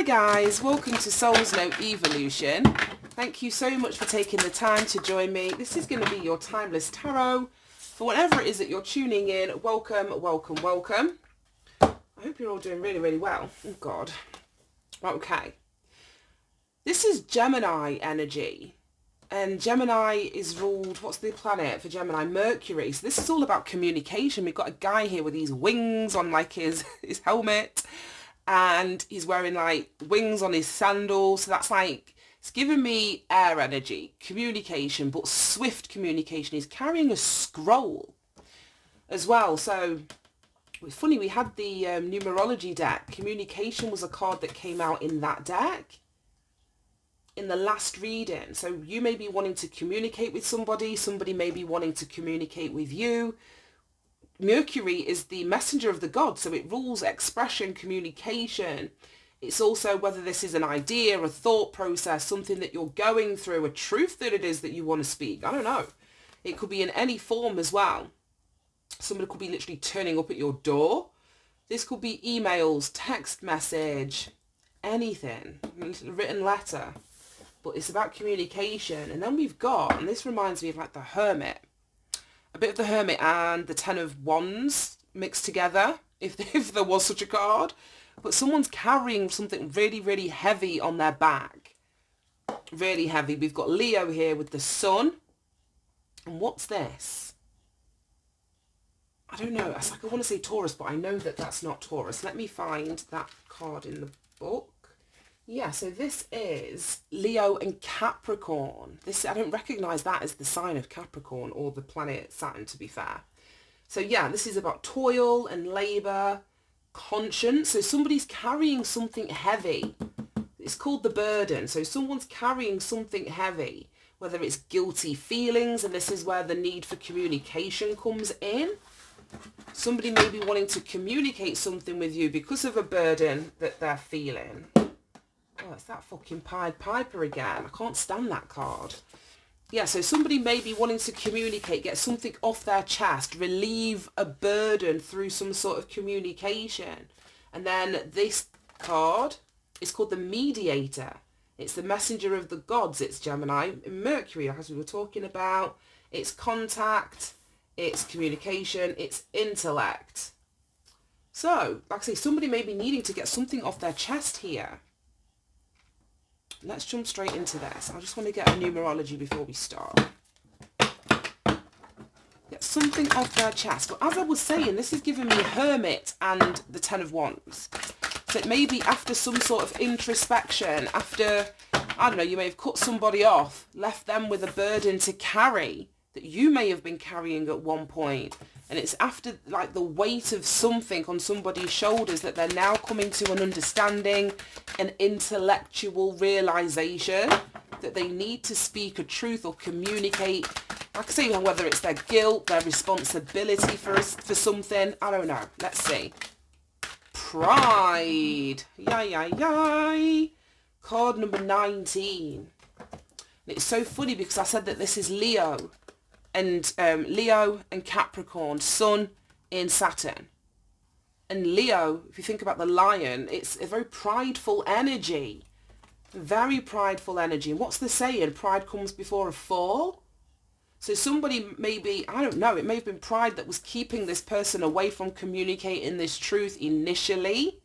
Hi guys, welcome to Soul's Note Evolution. Thank you so much for taking the time to join me. This is going to be your Timeless Tarot. For whatever it is that you're tuning in, welcome, welcome, welcome. I hope you're all doing really, really well. Oh God. Okay. This is Gemini energy. And Gemini is ruled, what's the planet for Gemini? Mercury. So this is all about communication. We've got a guy here with these wings on like his helmet. And he's wearing like wings on his sandals. So that's like, it's giving me air energy, communication, but swift communication. He's carrying a scroll as well. So it's funny, we had the numerology deck. Communication was a card that came out in that deck in the last reading. So you may be wanting to communicate with somebody. Somebody may be wanting to communicate with you. Mercury is the messenger of the gods, so it rules expression, communication. It's also whether this is an idea, a thought process, something that you're going through, a truth that it is that you want to speak. I don't know. It could be in any form as well. Somebody could be literally turning up at your door. This could be emails, text message, anything, written letter. But it's about communication. And then we've got, and this reminds me of like the Hermit. A bit of the Hermit and the Ten of Wands mixed together, if there was such a card. But someone's carrying something really, really heavy on their back. Really heavy. We've got Leo here with the Sun. And what's this? I don't know. It's like I want to say Taurus, but I know that that's not Taurus. Let me find that card in the book. Yeah, so this is Leo and Capricorn. This, I don't recognise that as the sign of Capricorn or the planet Saturn, to be fair. So yeah, this is about toil and labour, conscience. So somebody's carrying something heavy. It's called the burden. So someone's carrying something heavy, whether it's guilty feelings, and this is where the need for communication comes in. Somebody may be wanting to communicate something with you because of a burden that they're feeling. Oh, it's that fucking Pied Piper again. I can't stand that card. Yeah, so somebody may be wanting to communicate, get something off their chest, relieve a burden through some sort of communication. And then this card is called the Mediator. It's the messenger of the gods. It's Gemini, Mercury, as we were talking about. It's contact, it's communication, it's intellect. So, like I say, somebody may be needing to get something off their chest here. Let's jump straight into this. I just want to get a numerology before we start. Get something off their chest. But as I was saying, this is giving me Hermit and the Ten of Wands. So it may be after some sort of introspection, after, I don't know, you may have cut somebody off, left them with a burden to carry that you may have been carrying at one point. And it's after like the weight of something on somebody's shoulders that they're now coming to an understanding, an intellectual realization that they need to speak a truth or communicate. Like I say, whether it's their guilt, their responsibility for something. I don't know. Let's see. Pride. Yay. Card number 19. And it's so funny because I said that this is Leo. And Leo and Capricorn, Sun in Saturn. And Leo, if you think about the lion, it's a very prideful energy. Very prideful energy. And what's the saying? Pride comes before a fall. So somebody maybe, I don't know, it may have been pride that was keeping this person away from communicating this truth initially.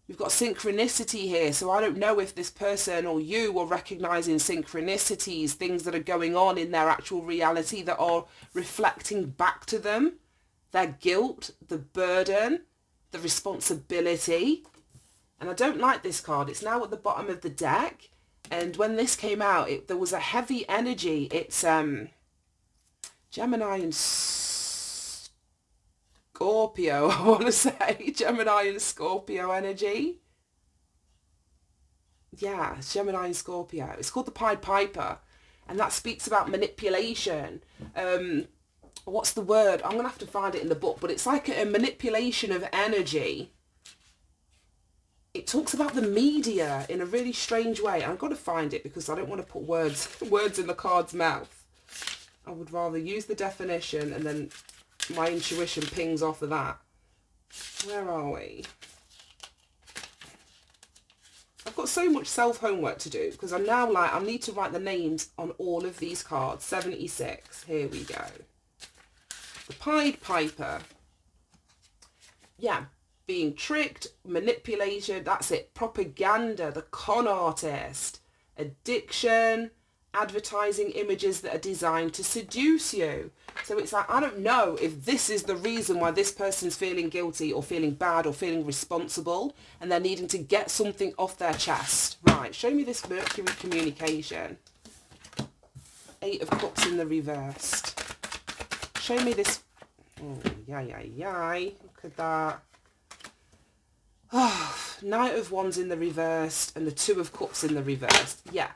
We've got synchronicity here, so I don't know if this person or you are recognizing synchronicities, things that are going on in their actual reality that are reflecting back to them, their guilt, the burden, the responsibility. And I don't like this card. It's now at the bottom of the deck. And when this came out, there was a heavy energy. It's Gemini and Scorpio, I want to say. Gemini and Scorpio energy. Yeah, it's Gemini and Scorpio. It's called the Pied Piper. And that speaks about manipulation. What's the word? I'm going to have to find it in the book. But it's like a manipulation of energy. It talks about the media in a really strange way. I've got to find it because I don't want to put words in the card's mouth. I would rather use the definition and then my intuition pings off of that. Where are we? I've got so much self-homework to do because I'm now like, I need to write the names on all of these cards. 76. Here we go. The Pied Piper. Yeah, being tricked, manipulated, that's it. Propaganda, the con artist, addiction, advertising images that are designed to seduce you. So it's like, I don't know if this is the reason why this person's feeling guilty or feeling bad or feeling responsible and they're needing to get something off their chest. Right, show me this Mercury communication. 8 of Cups in the reversed. Show me this. Oh, yay. Look at that. Oh, Knight of Wands in the reversed and the 2 of Cups in the reversed. Yeah.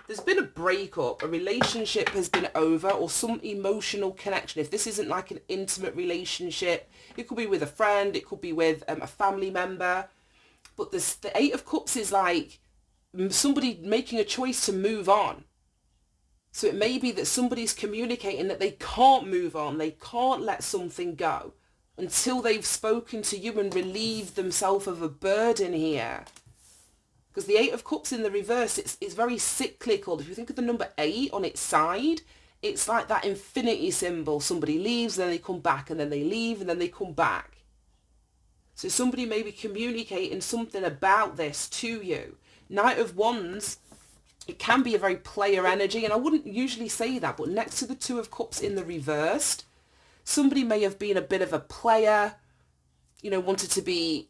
There's been a breakup, a relationship has been over, or some emotional connection. If this isn't like an intimate relationship, it could be with a friend, it could be with a family member. But the 8 of Cups is like somebody making a choice to move on. So it may be that somebody's communicating that they can't move on, they can't let something go until they've spoken to you and relieved themselves of a burden here. Because the 8 of Cups in the reverse, it's very cyclical. If you think of the number 8 on its side, it's like that infinity symbol. Somebody leaves, then they come back, and then they leave, and then they come back. So somebody may be communicating something about this to you. Knight of Wands, it can be a very player energy, and I wouldn't usually say that, but next to the 2 of Cups in the reversed, somebody may have been a bit of a player, you know, wanted to be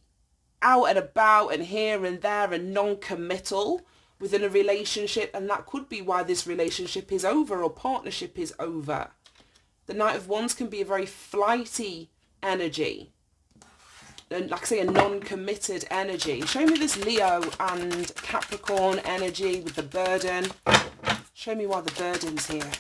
out and about and here and there and non-committal within a relationship, and that could be why this relationship is over or partnership is over. The Knight of Wands can be a very flighty energy and, like I say, a non-committed energy. Show me this Leo and Capricorn energy with the burden. Show me why the burden's here.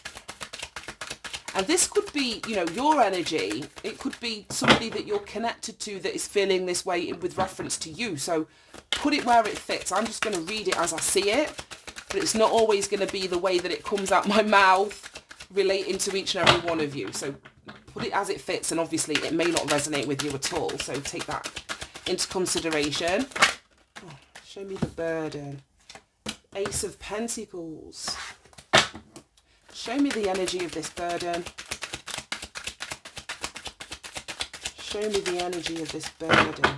And this could be, you know, your energy. It could be somebody that you're connected to that is feeling this way with reference to you. So put it where it fits. I'm just going to read it as I see it. But it's not always going to be the way that it comes out my mouth relating to each and every one of you. So put it as it fits. And obviously it may not resonate with you at all. So take that into consideration. Oh, show me the burden. Ace of Pentacles. Show me the energy of this burden. Show me the energy of this burden.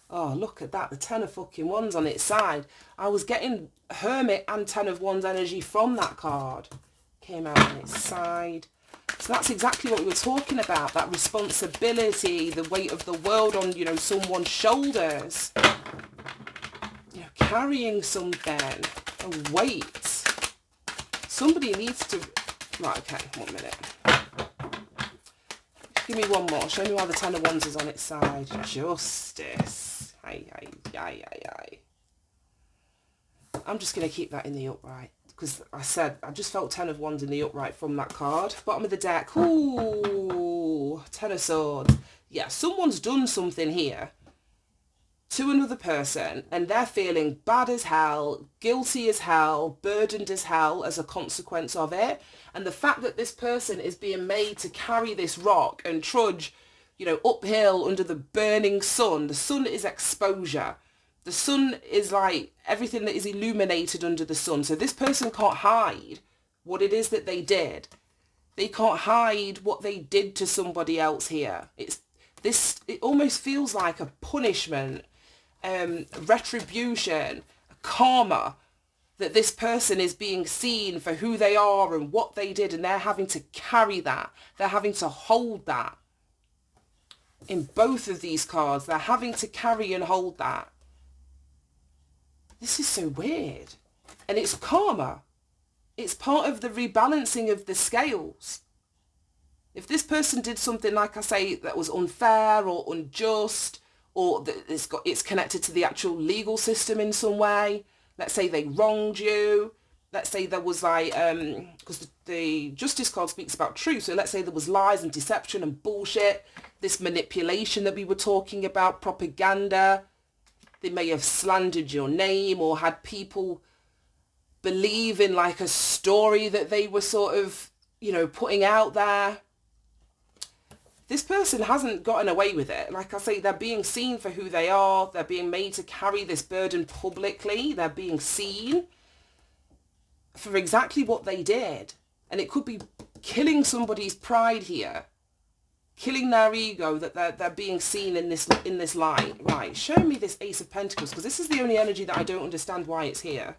Oh, look at that. The 10 of fucking Wands on its side. I was getting Hermit and 10 of Wands energy from that card. Came out on its side. So that's exactly what we were talking about. That responsibility, the weight of the world on, you know, someone's shoulders. Carrying something, a weight. Somebody needs to... Right, okay, 1 minute. Give me one more. Show me why the 10 of Wands is on its side. Justice. Aye. I'm just going to keep that in the upright. Because I said, I just felt 10 of Wands in the upright from that card. Bottom of the deck. Ooh, 10 of Swords. Yeah, someone's done something here to another person and they're feeling bad as hell, guilty as hell, burdened as hell as a consequence of it. And the fact that this person is being made to carry this rock and trudge, you know, uphill under the burning sun. The sun is exposure. The sun is like everything that is illuminated under the sun. So this person can't hide what it is that they did. They can't hide what they did to somebody else here. It almost feels like a punishment, retribution, karma, that this person is being seen for who they are and what they did, and they're having to carry that. They're having to hold that. In both of these cards, they're having to carry and hold that. This is so weird. And it's karma. It's part of the rebalancing of the scales. If this person did something, like I say, that was unfair or unjust, or that it's connected to the actual legal system in some way, let's say they wronged you, let's say there was like, because the Justice card speaks about truth, so let's say there was lies and deception and bullshit, this manipulation that we were talking about, propaganda, they may have slandered your name or had people believe in like a story that they were sort of, you know, putting out there. this person hasn't gotten away with it. Like I say, they're being seen for who they are. They're being made to carry this burden publicly. They're being seen for exactly what they did. And it could be killing somebody's pride here, killing their ego, that they're being seen in this light. Right, show me this Ace of Pentacles, because this is the only energy that I don't understand why it's here.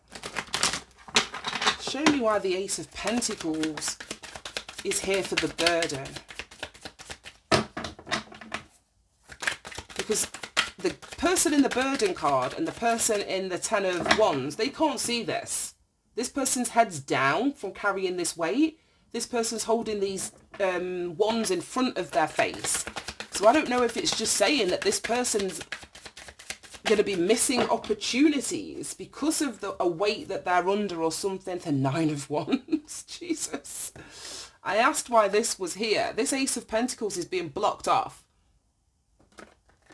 Show me why the Ace of Pentacles is here for the burden. Because the person in the burden card and the person in the Ten of Wands, they can't see this. This person's head's down from carrying this weight. This person's holding these wands in front of their face. So I don't know if it's just saying that this person's going to be missing opportunities because of a weight that they're under or something. The Nine of Wands. Jesus. I asked why this was here. This Ace of Pentacles is being blocked off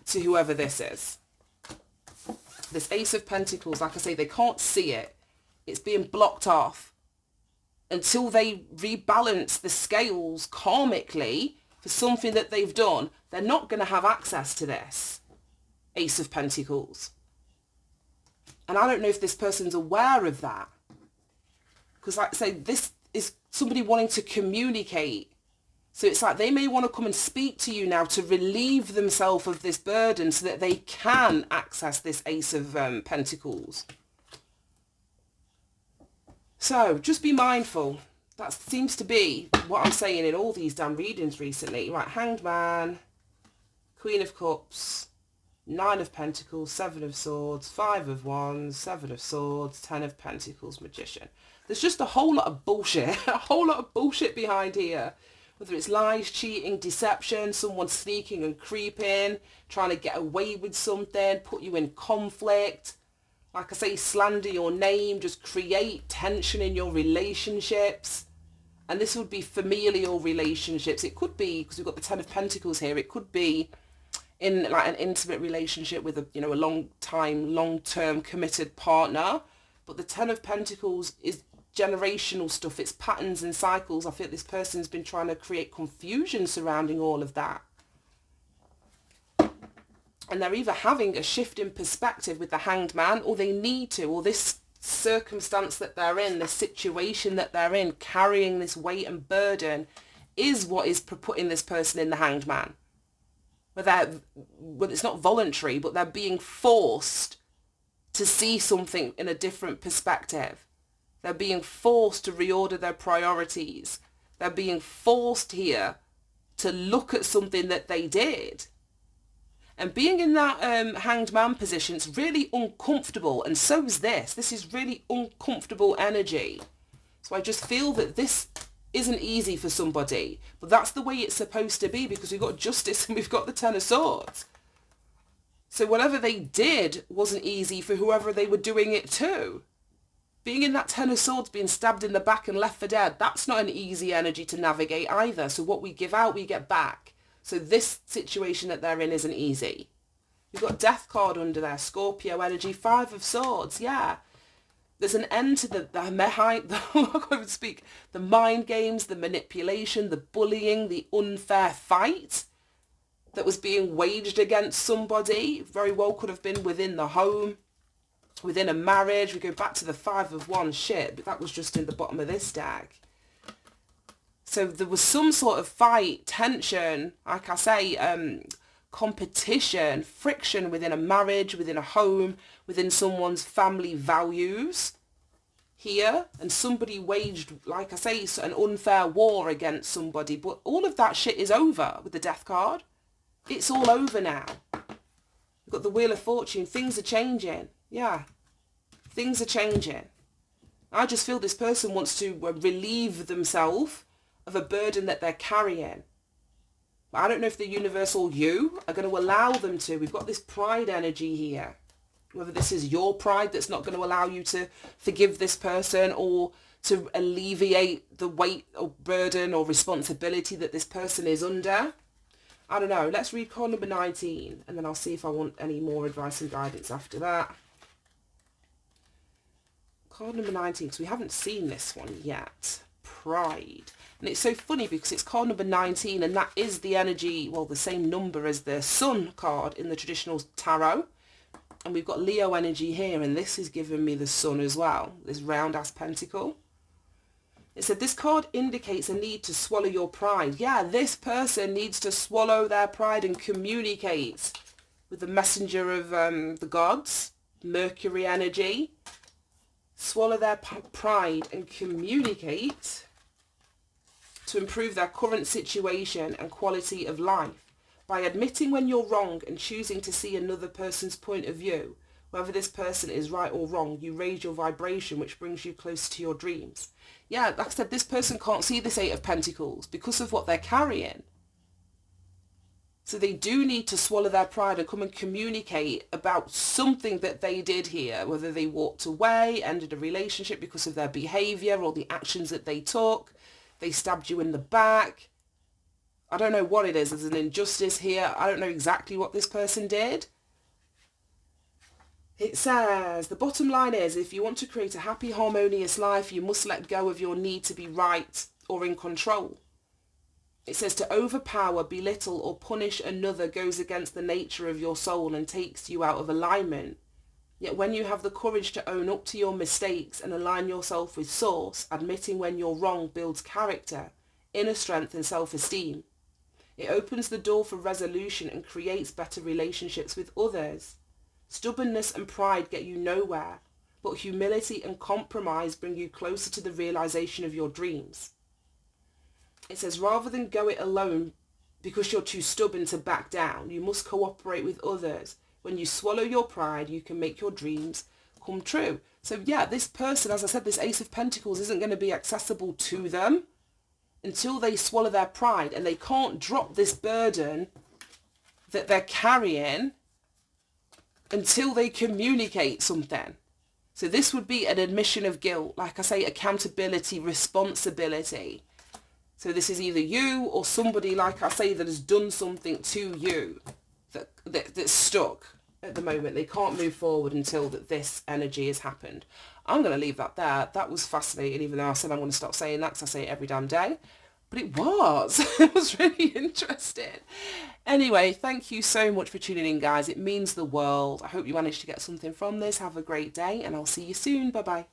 to whoever this is. This Ace of Pentacles, like I say, they can't see it. It's being blocked off until they rebalance the scales karmically for something that they've done. They're not going to have access to this Ace of Pentacles. And I don't know if this person's aware of that. Because like I say, this is somebody wanting to communicate. So it's like they may want to come and speak to you now to relieve themselves of this burden so that they can access this Ace of Pentacles. So just be mindful. That seems to be what I'm saying in all these damn readings recently. Right, Hanged Man, Queen of Cups, Nine of Pentacles, Seven of Swords, Five of Wands, Seven of Swords, Ten of Pentacles, Magician. There's just a whole lot of bullshit, a whole lot of bullshit behind here. Whether it's lies, cheating, deception, someone sneaking and creeping, trying to get away with something, put you in conflict. Like I say, slander your name, just create tension in your relationships. And this would be familial relationships. It could be, because we've got the Ten of Pentacles here, it could be in like an intimate relationship with a, you know, a long-term committed partner. But the Ten of Pentacles is generational stuff. It's patterns and cycles. I feel this person's been trying to create confusion surrounding all of that. And they're either having a shift in perspective with the Hanged Man, or they need to, or this circumstance that they're in, the situation that they're in, carrying this weight and burden, is what is putting this person in the Hanged Man. Well, it's not voluntary, but they're being forced to see something in a different perspective. They're being forced to reorder their priorities. They're being forced here to look at something that they did. And being in that Hanged Man position, it's really uncomfortable. And so is this. This is really uncomfortable energy. So I just feel that this isn't easy for somebody. But that's the way it's supposed to be, because we've got Justice and we've got the Ten of Swords. So whatever they did wasn't easy for whoever they were doing it to. Being in that Ten of Swords, being stabbed in the back and left for dead, that's not an easy energy to navigate either. So what we give out, we get back. So this situation that they're in isn't easy. You've got Death card under there, Scorpio energy, Five of Swords, yeah. There's an end to the mind games, the manipulation, the bullying, the unfair fight that was being waged against somebody. Very well could have been within the home, within a marriage. We go back to the Five of Wands, shit, but that was just in the bottom of this deck. So there was some sort of fight, tension, like I say, competition, friction within a marriage, within a home, within someone's family values here. And somebody waged, like I say, an unfair war against somebody. But all of that shit is over with the Death card. It's all over now. We've got the Wheel of Fortune. Things are changing. Yeah, things are changing. I just feel this person wants to relieve themselves of a burden that they're carrying. But I don't know if the universe or you are going to allow them to. We've got this pride energy here. Whether this is your pride that's not going to allow you to forgive this person, or to alleviate the weight or burden or responsibility that this person is under. I don't know. Let's read card number 19, and then I'll see if I want any more advice and guidance after that. Card number 19, because we haven't seen this one yet. pride. And it's so funny because it's card number 19, and that is the energy, well, the same number as the Sun card in the traditional tarot. And we've got Leo energy here, and this is giving me the Sun as well, this round ass pentacle. It said this card indicates a need to swallow your pride. Yeah, this person needs to swallow their pride and communicate with the messenger of the gods, Mercury energy. Swallow their pride and communicate to improve their current situation and quality of life. By admitting when you're wrong and choosing to see another person's point of view, whether this person is right or wrong, you raise your vibration, which brings you closer to your dreams. Yeah, like I said, this person can't see this Eight of Pentacles because of what they're carrying. So they do need to swallow their pride and come and communicate about something that they did here, whether they walked away, ended a relationship because of their behaviour or the actions that they took. They stabbed you in the back. I don't know what it is. There's an injustice here. I don't know exactly what this person did. It says, the bottom line is, if you want to create a happy, harmonious life, you must let go of your need to be right or in control. It says to overpower, belittle or punish another goes against the nature of your soul and takes you out of alignment. Yet when you have the courage to own up to your mistakes and align yourself with source, admitting when you're wrong builds character, inner strength and self-esteem. It opens the door for resolution and creates better relationships with others. Stubbornness and pride get you nowhere, but humility and compromise bring you closer to the realization of your dreams. It says, rather than go it alone because you're too stubborn to back down, you must cooperate with others. When you swallow your pride, you can make your dreams come true. So yeah, this person, as I said, this Ace of Pentacles isn't going to be accessible to them until they swallow their pride, and they can't drop this burden that they're carrying until they communicate something. So this would be an admission of guilt, like I say, accountability, responsibility. So this is either you or somebody, like I say, that has done something to you that's stuck at the moment. They can't move forward until that this energy has happened. I'm going to leave that there. That was fascinating, even though I said I'm going to stop saying that because I say it every damn day. But it was. It was really interesting. Anyway, thank you so much for tuning in, guys. It means the world. I hope you managed to get something from this. Have a great day, and I'll see you soon. Bye-bye.